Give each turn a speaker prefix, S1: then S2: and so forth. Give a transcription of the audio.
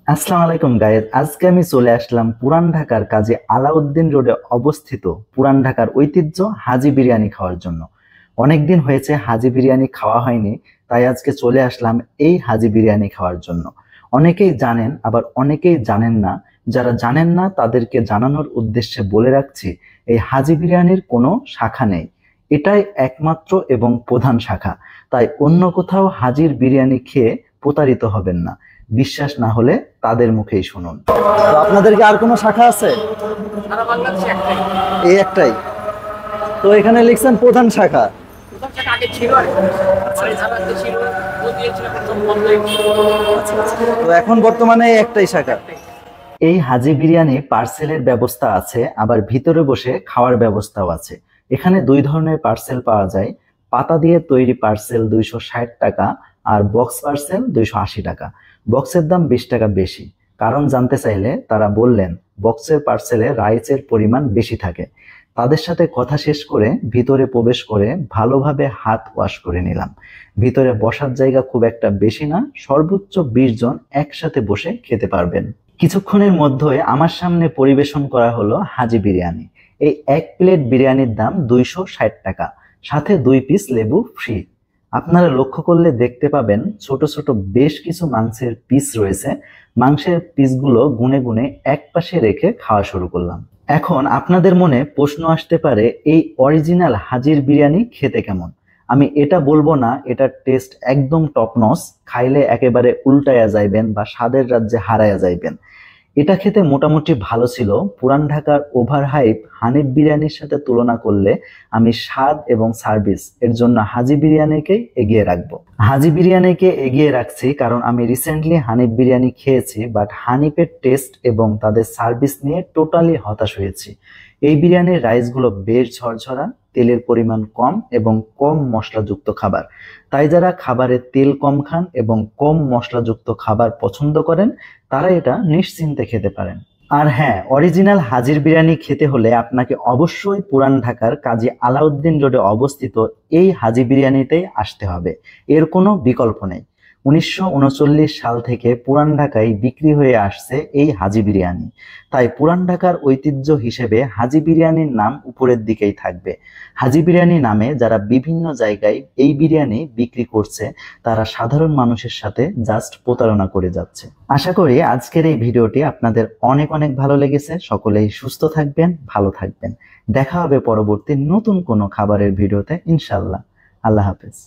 S1: আসসালামু আলাইকুম গাইস, আজকে আমি চলে আসলাম পুরান ঢাকার কাজী আলাউদ্দিন রোডে অবস্থিত পুরান ঢাকার ঐতিহ্য হাজি বিরিয়ানি খাওয়ার জন্য। অনেকদিন হয়েছে হাজি বিরিয়ানি খাওয়া হয়নি, তাই আজকে চলে আসলাম এই হাজি বিরিয়ানি খাওয়ার জন্য। অনেকেই জানেন, আবার অনেকেই জানেন না। যারা জানেন না তাদেরকে জানানোর উদ্দেশ্যে বলে রাখছি, এই হাজি বিরিয়ানির কোনো শাখা নেই। এটাই একমাত্র এবং প্রধান শাখা। তাই অন্য কোথাও হাজির বিরিয়ানি খেয়ে প্রতারিত হবেন না। বিশ্বাস না হলে তাদের মুখেই শুনুন। তো আপনাদের কি আর কোনো শাখা আছে?
S2: সারা বাংলাদেশে একটাই।
S1: এই একটাই? তো এখানে লিখছেন প্রধান শাখা।
S2: প্রথম যেটা আগে ছিল আর কি। মানে ঢাকাতে ছিল, ও দিয়েছিল প্রথম বন্ধ হয়ে গেছে।
S1: তো এখন বর্তমানে এই একটাই শাখা।
S2: একটাই।
S1: এই হাজি বিরিয়ানি পার্সেলের ব্যবস্থা আছে, আবার ভিতরে বসে খাওয়ার ব্যবস্থাও আছে। এখানে দুই ধরনের পার্সেল পাওয়া যায়। পাতা দিয়ে তৈরি পার্সেল 260 টাকা, আর বক্স পার্সেল 280 টাকা। বক্সের দাম 20 টাকা বেশি। কারণ জানতে চাইলে তারা বললেন বক্সের পার্সেলে রাইসের পরিমাণ বেশি থাকে। তাদের সাথে কথা শেষ করে ভিতরে প্রবেশ করে ভালোভাবে হাত ওয়াশ করে নিলাম। ভিতরে বসার জায়গা খুব একটা বেশি না, সর্বোচ্চ 20 জন একসাথে বসে খেতে পারবেন। কিছুক্ষণের মধ্যে আমার সামনে পরিবেশন করা হলো হাজি বিরিয়ানি। এই এক প্লেট বিরিয়ানির দাম 260 টাকা, সাথে 2 পিস লেবু ফ্রি। আপনারা লক্ষ্য করলে দেখতে পাবেন ছোট ছোট বেশ কিছু মাংসের পিস রয়েছে। মাংসের পিসগুলো গুনে গুনে এক পাশে রেখে খাওয়া শুরু করলাম। এখন আপনাদের মনে প্রশ্ন আসতে পারে, এই অরিজিনাল হাজির বিরিয়ানি খেতে কেমন? আমি এটা বলবো না এটার টেস্ট একদম টপ নচ, খাইলে একেবারে উল্টায়া যাইবেন বা স্বাদের রাজ্যে হারায়া যাইবেন। এটা খেতে মোটামুটি ভালো ছিল। পুরান ঢাকার ওভার হাইপ হানিফ বিরিয়ানির সাথে তুলনা করলে আমি স্বাদ এবং সার্ভিস এর জন্য হাজি বিরিয়ানিকে এগিয়ে রাখবো। হাজি বিরিয়ানিকে এগিয়ে রাখছি কারণ আমি রিসেন্টলি হানিফ বিরিয়ানি খেয়েছি, বাট হানিফের টেস্ট এবং তাদের সার্ভিস নিয়ে টোটালি হতাশ হয়েছি। এই বিরিয়ানির রাইসগুলো বেশ ঝরঝরা, তেলের পরিমাণ কম এবং কম মশলাযুক্ত খাবার। তাই যারা খাবারে তেল কম খান এবং কম মশলাযুক্ত খাবার পছন্দ করেন, তারা এটা নিশ্চিন্তে খেতে পারেন। আর হ্যাঁ, অরিজিনাল হাজির বিরিয়ানি খেতে হলে আপনাকে অবশ্যই পুরান ঢাকার কাজী আলাউদ্দিন রোডে অবস্থিত এই হাজি বিরিয়ানিতেই আসতে হবে। এর কোনো বিকল্প নেই। 1939 সাল থেকে পুরান ঢাকায় বিক্রি হয়ে আসছে এই হাজি বিরিয়ানি। তাই পুরান ঢাকার ঐতিহ্য হিসেবে হাজি বিরিয়ানির নাম উপরের দিকেই থাকবে। হাজি বিরিয়ানি নামে যারা বিভিন্ন জায়গায় এই বিরিয়ানি বিক্রি করছে, তারা সাধারণ মানুষের সাথে জাস্ট প্রতারণা করে যাচ্ছে। আশা করি আজকের এই ভিডিওটি আপনাদের অনেক অনেক ভালো লেগেছে। সকলেই সুস্থ থাকবেন, ভালো থাকবেন। দেখা হবে পরবর্তী নতুন কোনো খাবারের ভিডিওতে ইনশাল্লাহ। আল্লাহ হাফেজ।